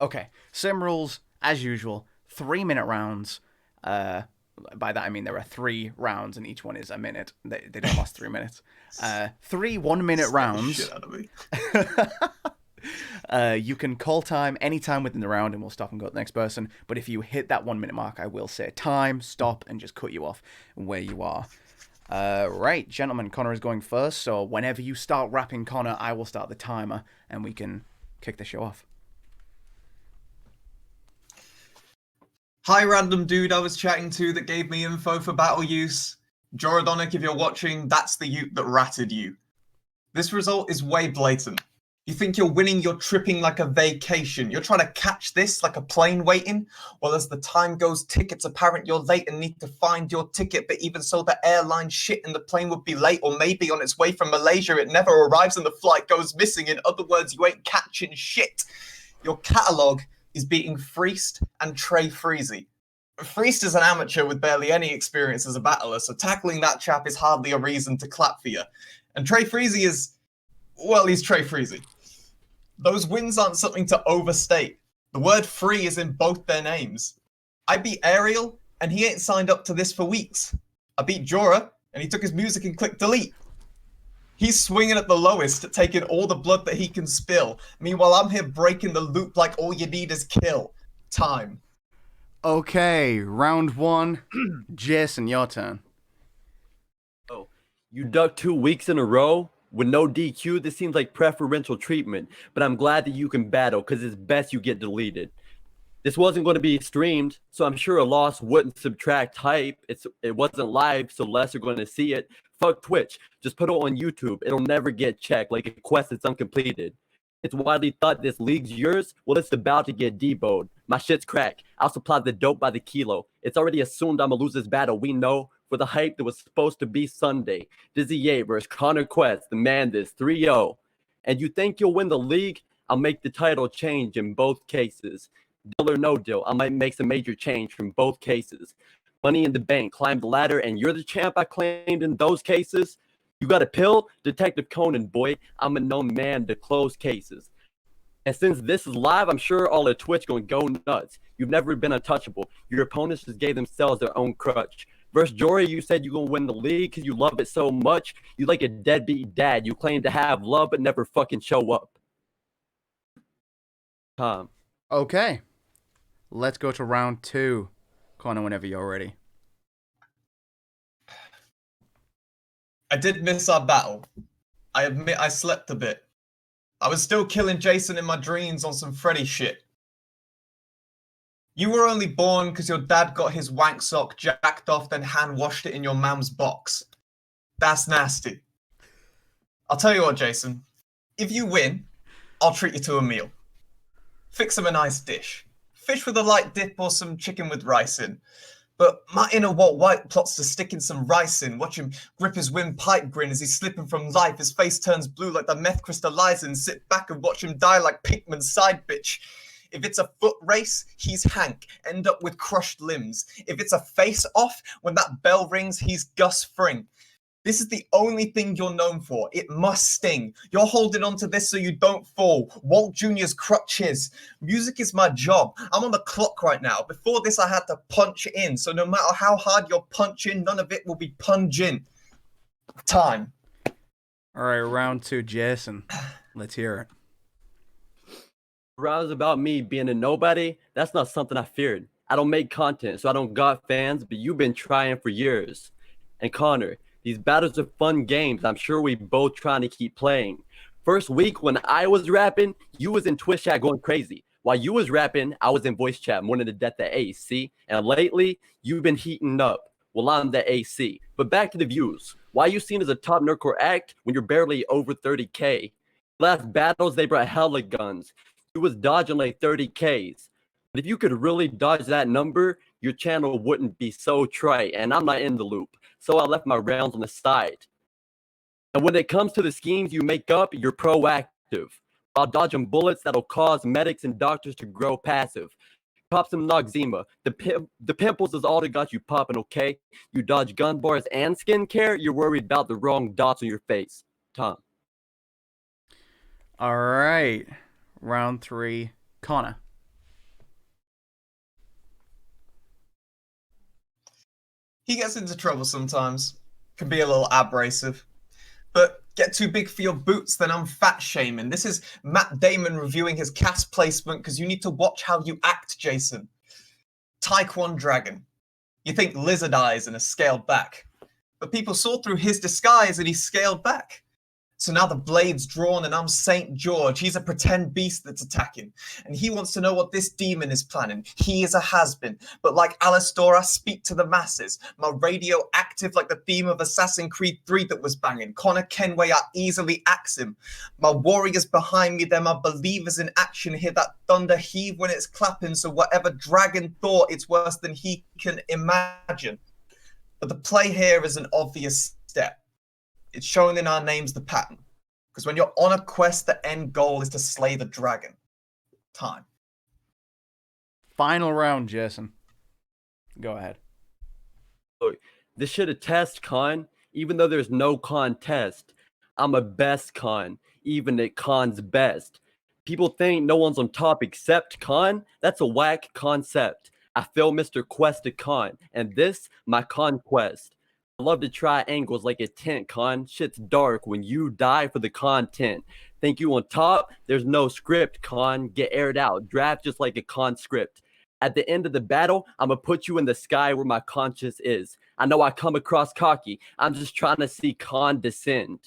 Okay, sim rules as usual. 3 minute rounds. By that I mean there are 3 rounds and each one is a minute. They don't last 3 minutes. Three 1 minute Slap the shit rounds. out of me. You can call time anytime within the round and we'll stop and go to the next person. But if you hit that 1 minute mark, I will say time, stop, and just cut you off where you are. Right, gentlemen, Connor is going first. So whenever you start rapping Connor, I will start the timer and we can kick the show off. Hi, random dude I was chatting to that gave me info for battle use. Jorodonic, if you're watching, that's the Ute that ratted you. This result is way blatant. You think you're winning, you're tripping like a vacation. You're trying to catch this like a plane waiting. Well, as the time goes tick, it's apparent you're late and need to find your ticket. But even so, the airline shit and the plane would be late, or maybe on its way from Malaysia, it never arrives and the flight goes missing. In other words, you ain't catching shit. Your catalogue is beating Freest and Trey Freezy. Freest is an amateur with barely any experience as a battler, so tackling that chap is hardly a reason to clap for you. And Trey Freezy is, well, he's Trey Freezy. Those wins aren't something to overstate. The word free is in both their names. I beat Ariel, and he ain't signed up to this for weeks. I beat Jorah, and he took his music and clicked delete. He's swinging at the lowest, taking all the blood that he can spill. Meanwhile, I'm here breaking the loop like all you need is kill. Time. Okay, round one. Jason, your turn. Oh, you ducked 2 weeks in a row with no DQ. This seems like preferential treatment, but I'm glad that you can battle because it's best you get deleted. This wasn't going to be streamed, so I'm sure a loss wouldn't subtract hype. It wasn't live, so less are going to see it. Fuck Twitch. Just put it on YouTube. It'll never get checked like a quest that's uncompleted. It's widely thought this league's yours. Well, it's about to get deboed. My shit's crack. I'll supply the dope by the kilo. It's already assumed I'ma lose this battle. We know for the hype that was supposed to be Sunday. Dizzy Ye versus Connor Quest. The man this 3-0. And you think you'll win the league? I'll make the title change in both cases. Deal or no deal, I might make some major change from both cases. Money in the bank, climb the ladder, and you're the champ I claimed in those cases. You got a pill? Detective Conan, boy. I'm a known man to close cases. And since this is live, I'm sure all of Twitch going to go nuts. You've never been untouchable. Your opponents just gave themselves their own crutch. Versus Jory, you said you're going to win the league because you love it so much. You like a deadbeat dad. You claim to have love but never fucking show up. Tom. Okay, let's go to round two. Connor, whenever you're ready. I did miss our battle. I admit I slept a bit. I was still killing Jason in my dreams on some Freddy shit. You were only born because your dad got his wank sock jacked off, then hand washed it in your mum's box. That's nasty. I'll tell you what, Jason. If you win, I'll treat you to a meal. Fix him a nice dish. Fish with a light dip or some chicken with rice in. But my inner Walt White plots to stick in some rice in. Watch him grip his windpipe grin as he's slipping from life. His face turns blue like the meth crystallizing. Sit back and watch him die like Pinkman's side bitch. If it's a foot race, he's Hank. End up with crushed limbs. If it's a face off, when that bell rings, he's Gus Fring. This is the only thing you're known for. It must sting. You're holding on to this so you don't fall. Walt Jr.'s crutches. Music is my job. I'm on the clock right now. Before this, I had to punch in. So no matter how hard you're punching, none of it will be pungent. Time. All right, round two, Jason. Let's hear it. Rounds about me being a nobody, that's not something I feared. I don't make content, so I don't got fans, but you've been trying for years. And Connor, these battles are fun games. I'm sure we both trying to keep playing. First week when I was rapping, you was in Twitch chat going crazy. While you was rapping, I was in voice chat mourning the death of AC. And lately, you've been heating up. Well, I'm the AC. But back to the views. Why you seen as a top nerdcore act when you're barely over 30K? Last battles, they brought hella guns. You was dodging like 30Ks. But if you could really dodge that number, your channel wouldn't be so trite. And I'm not in the loop. So I left my rounds on the side. And when it comes to the schemes you make up, you're proactive. While dodging bullets that'll cause medics and doctors to grow passive. Pop some Noxzema. The pimples is all that got you popping, okay? You dodge gun bars and skincare, you're worried about the wrong dots on your face. Tom. All right, round three, Connor. He gets into trouble sometimes. Can be a little abrasive. But get too big for your boots, then I'm fat shaming. This is Matt Damon reviewing his cast placement because you need to watch how you act, Jason. Taekwon Dragon. You think lizard eyes and a scaled back. But people saw through his disguise and he scaled back. So now the blade's drawn and I'm St. George. He's a pretend beast that's attacking. And he wants to know what this demon is planning. He is a has-been. But like Alastor, I speak to the masses. My radio active like the theme of Assassin's Creed 3 that was banging. Connor Kenway, I easily axe him. My warriors behind me, they're my believers in action. Hear that thunder heave when it's clapping. So whatever dragon thought, it's worse than he can imagine. But the play here is an obvious step. It's shown in our names the pattern. Because when you're on a quest, the end goal is to slay the dragon. Time. Final round, Jason. Go ahead. Look, this should attest, Con, even though there's no contest. I'm a best Con, even at Con's best. People think no one's on top except Con. That's a whack concept. I feel Mr. Quest to Con, and this, my conquest. I love to try angles like a tent, Con. Shit's dark when you die for the content. Think you on top? There's no script, Con. Get aired out. Draft just like a conscript. At the end of the battle, I'ma put you in the sky where my conscience is. I know I come across cocky. I'm just trying to see Con descend.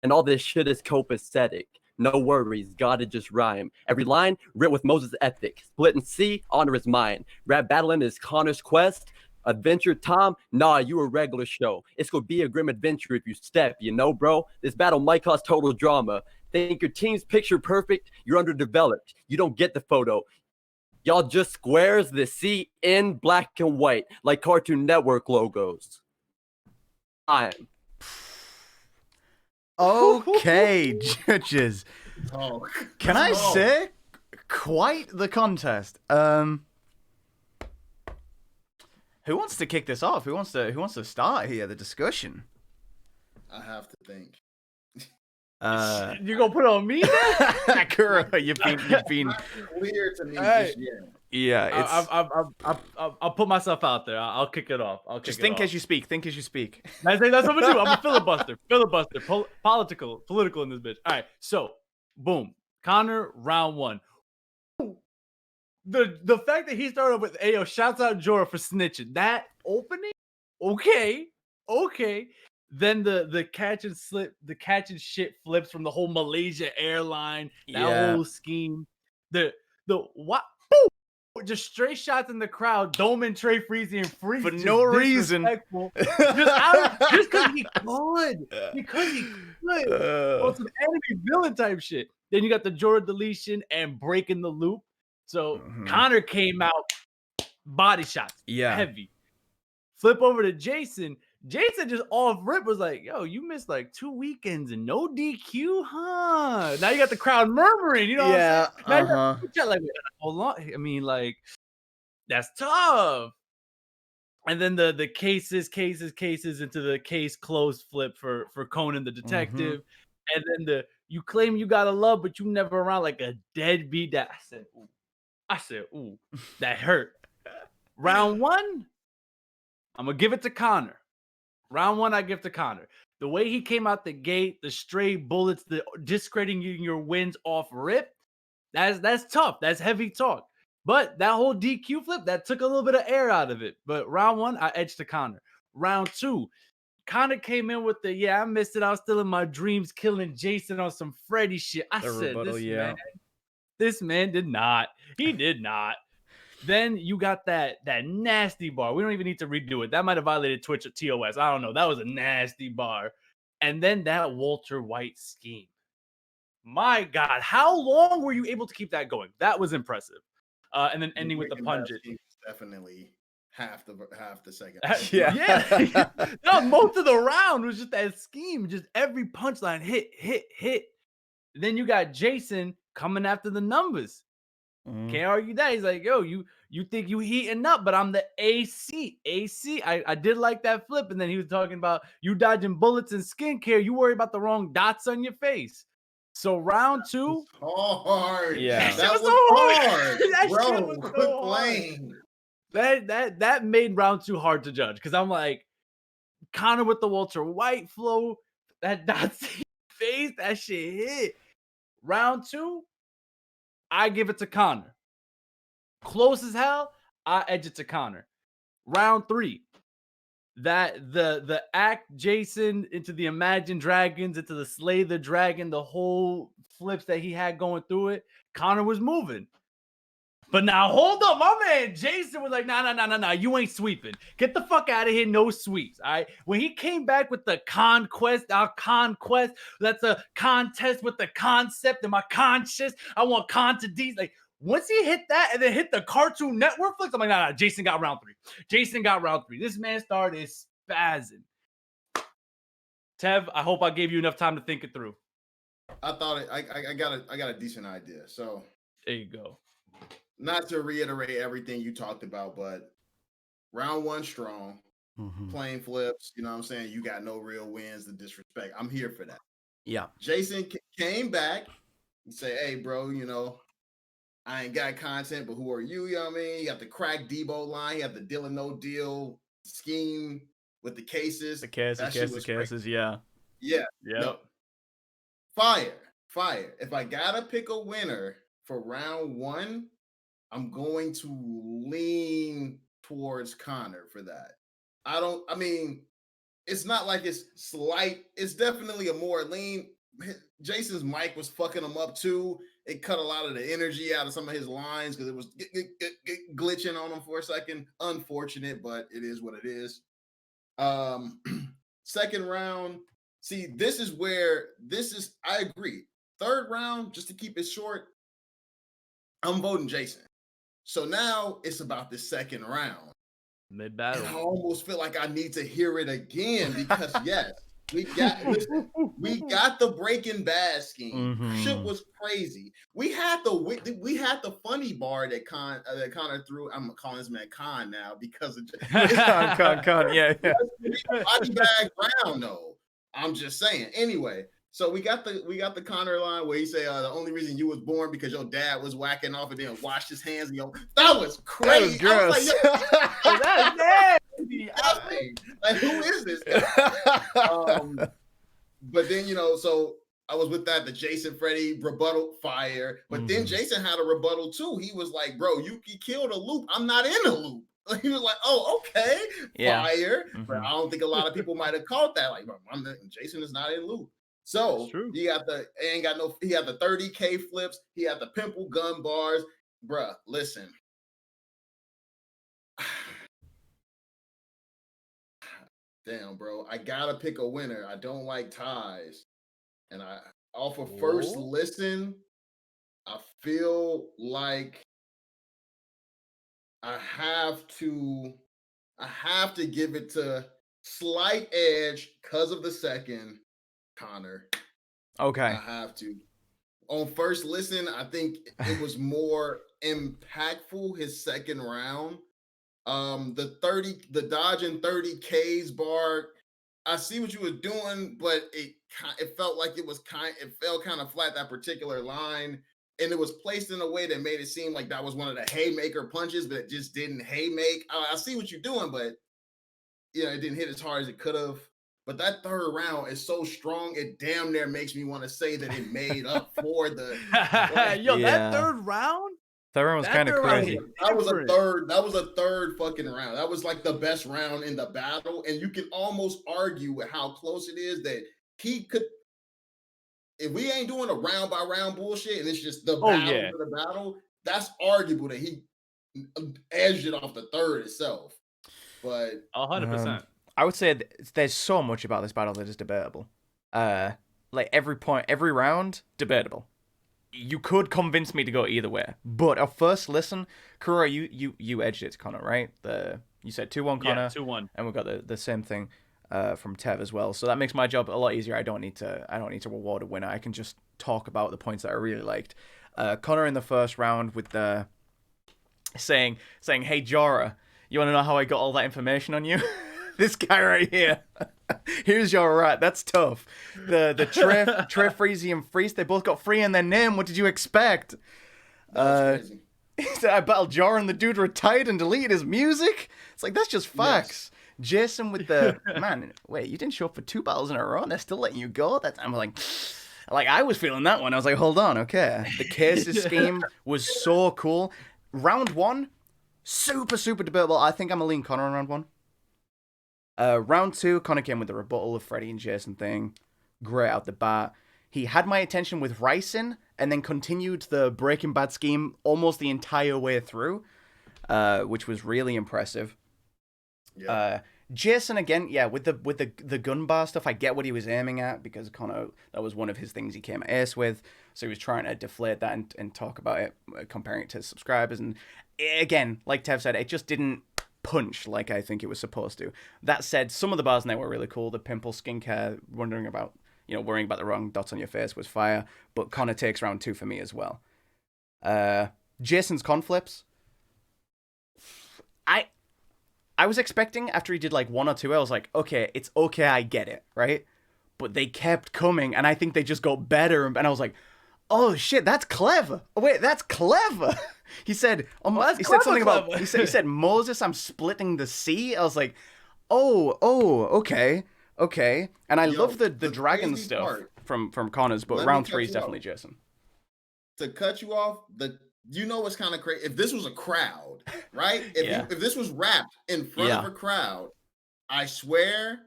And all this shit is copacetic. No worries, gotta just rhyme. Every line written with Moses' ethic. Split and see, honor is mine. Rap battling is Connor's quest. Adventure Tom? Nah, you a regular show. It's gonna be a grim adventure if you step, you know, bro? This battle might cause total drama. Think your team's picture perfect? You're underdeveloped. You don't get the photo. Y'all just squares that see in black and white, like Cartoon Network logos. Okay, judges. Oh, Can I say quite the contest? Who wants to kick this off? Who wants to start here? The discussion. I have to think. You gonna put it on me? Kuro, you've been Not clear to me Hey. just yet. yeah. It's I'll put myself out there. I'll kick it off. just think as you speak. Think as you speak. That's what I'm gonna do. I'm a filibuster. Political in this bitch. All right. So, boom. Connor, round one. The fact that he started with Ayo, shouts out Jorah for snitching. That opening, okay. Then the catch and shit flips from the whole Malaysia airline, that whole scheme. The what? Boom! Just straight shots in the crowd. Dome and Trey Freezy and Freeze For no reason. just because he could. Because he could. On some enemy villain type shit. Then you got the Jorah deletion and breaking the loop. So Connor came out, body shots, heavy. Flip over to Jason. Jason just off rip was like, yo, you missed like 2 weekends and no DQ, huh? Now you got the crowd murmuring, you know what I'm saying? Now you got, like, hold on. I mean, like, that's tough. And then the cases into the case closed flip for Conan the detective. And then you claim you got a love, but you never around like a deadbeat. That I said, ooh, that hurt. Round one, I'm gonna give it to Connor. Round one, I give to Connor. The way he came out the gate, the stray bullets, the discrediting your wins off rip, that's tough. That's heavy talk. But that whole DQ flip, that took a little bit of air out of it. But round one, I edged to Connor. Round two, Connor came in with I missed it. I was still in my dreams, killing Jason on some Freddy shit. I said, this man did not. He did not. Then you got that nasty bar. We don't even need to redo it. That might have violated Twitch or TOS. I don't know. That was a nasty bar. And then that Walter White scheme. My God, how long were you able to keep that going? That was impressive. And then ending with the pungent. Definitely half the second. Yeah. No, most of the round was just that scheme. Just every punchline hit. Then you got Jason coming after the numbers. Can't argue that. He's like, yo, you think you heating up, but I'm the AC. I did like that flip. And then he was talking about you dodging bullets and skincare. You worry about the wrong dots on your face. So round two. Hard. Yeah. That was hard. That Bro, shit was quit so playing. hard. That made round two hard to judge. Because I'm like, Connor with the Walter White flow. That Nazi face, that shit hit. Round 2, I give it to Connor. Close as hell, I edge it to Connor. Round 3, that the act Jason into the Imagine Dragons, into the Slay the Dragon, the whole flips that he had going through it, Connor was moving. But now hold up, my man Jason was like, nah, you ain't sweeping. Get the fuck out of here, no sweeps. All right. When he came back with the conquest, our conquest, that's a contest with the concept and my conscious. I want con to D. Like, once he hit that and then hit the Cartoon Network flicks, I'm like, nah, Jason got round 3. Jason got round 3. This man started spazzing. Tev, I hope I gave you enough time to think it through. I thought I got a decent idea. So There you go. not to reiterate everything you talked about, but round 1 strong, playing flips. You know what I'm saying? You got no real wins to disrespect. I'm here for that. Yeah. Jason came back and say, hey, bro, you know, I ain't got content, but who are you? You know what I mean? You got the crack Debo line. You got the Deal or No Deal scheme with the cases. The cases, yeah. Yeah. Yeah. No. Fire. If I gotta pick a winner for round 1, I'm going to lean towards Connor for that. I mean, it's not like it's slight. It's definitely a more lean. Jason's mic was fucking him up too. It cut a lot of the energy out of some of his lines because it was glitching on him for a second. Unfortunate, but it is what it is. Second round. See, I agree. Third round, just to keep it short, I'm voting Jason. So now it's about the second round. Mid-battle. And I almost feel like I need to hear it again because yes, we got the Breaking Bad scheme. Shit was crazy. We had the funny bar that Connor threw. I'm calling this man Con now because of Con, yeah. body bag round though. I'm just saying. Anyway, so we got the Connor line where he say the only reason you was born because your dad was whacking off and then washed his hands and that was crazy. That was gross. Oh, that's nasty. Like, who is this guy? But then so I was with that the Jason Freddy rebuttal fire, but then Jason had a rebuttal too. He was like, "Bro, you killed a loop. I'm not in a loop." He was like, "Oh, okay, fire." But I don't think a lot of people might have caught that. Like, Jason is not in loop. So he had the 30K flips. He had the pimple gun bars. Bruh, listen. Damn, bro. I gotta pick a winner. I don't like ties. And off of first listen, I feel like I have to give it to slight edge because of the second Connor. Okay. I have to. On first listen, I think it was more impactful his second round. The dodging 30Ks bar. I see what you were doing, but it felt like it fell kind of flat, that particular line. And it was placed in a way that made it seem like that was one of the haymaker punches, but it just didn't haymake. I see what you're doing, but it didn't hit as hard as it could have. But that third round is so strong, it damn near makes me want to say that it made up for the. That third round? Third round was kind of crazy. That was a third fucking round. That was like the best round in the battle, and you can almost argue with how close it is that he could. If we ain't doing a round by round bullshit, and it's just the battle for the battle, that's arguable that he edged it off the third itself. But 100%. I would say there's so much about this battle that is debatable. Like every point, every round, debatable. You could convince me to go either way, but at first listen, Kura, you edged it to Connor, right? You said 2-1 Connor, 2-1, and we got the same thing from Tev as well. So that makes my job a lot easier. I don't need to reward a winner. I can just talk about the points that I really liked. Connor in the first round with the saying, "Hey Jorah, you want to know how I got all that information on you?" This guy right here. Here's your rat. That's tough. The Trey, Freezy, and Freeze, they both got free in their name. What did you expect? He said, I battled Jorah and the dude retired and deleted his music. It's like, that's just facts. Jason with the man. Wait, you didn't show up for 2 battles in a row, and they're still letting you go. That I'm like I was feeling that one. I was like, hold on, okay. The cases scheme was so cool. Round 1, super debatable. I think I'm a lean Connor on round 1. Round 2, Connor came with the rebuttal of Freddy and Jason thing. Great out the bat. He had my attention with Ryson, and then continued the Breaking Bad scheme almost the entire way through, which was really impressive. Yeah. Jason again, yeah, with the gun bar stuff, I get what he was aiming at, because Connor, that was one of his things he came at Ace with, so he was trying to deflate that and talk about it, comparing it to subscribers, and again, like Tev said, it just didn't punch like I think it was supposed to. That said, some of the bars in there were really cool. The pimple skincare, worrying about the wrong dots on your face was fire, but Connor takes round 2 for me as well. Jason's conflips, I was expecting, after he did like 1 or 2, I was like, okay, it's okay, I get it, right? But they kept coming, and I think they just got better, and I was like, oh shit, that's clever. Oh, wait, that's clever. He said, he said something about, he said, Moses, I'm splitting the sea. I was like, oh, okay. And I love the dragon stuff from Connor's, but round 3 is definitely Jason. To cut you off, what's kind of crazy? If this was a crowd, right? If this was rapped in front of a crowd, I swear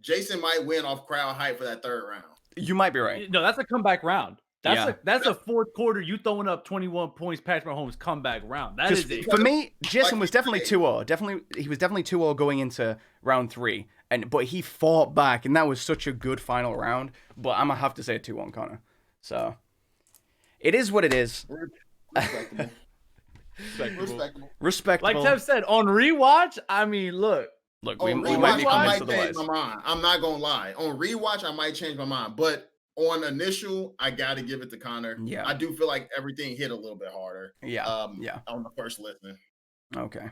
Jason might win off crowd hype for that 3rd round. You might be right. No, that's a comeback round. That's a 4th quarter. You throwing up 21 points, Patrick Mahomes comeback round. That is it. For me, Jason was definitely 2-0. He was definitely 2-0 going into round 3, but he fought back, and that was such a good final round. But I'm gonna have to say 2-1 Connor. So it is what it is. Respectable. Like Tev said, on rewatch, I mean, look, we might be convinced otherwise. My mind. I'm not gonna lie. On rewatch, I might change my mind, but on initial, I gotta give it to Connor. Yeah, I do feel like everything hit a little bit harder. Yeah. On the first listen. Okay.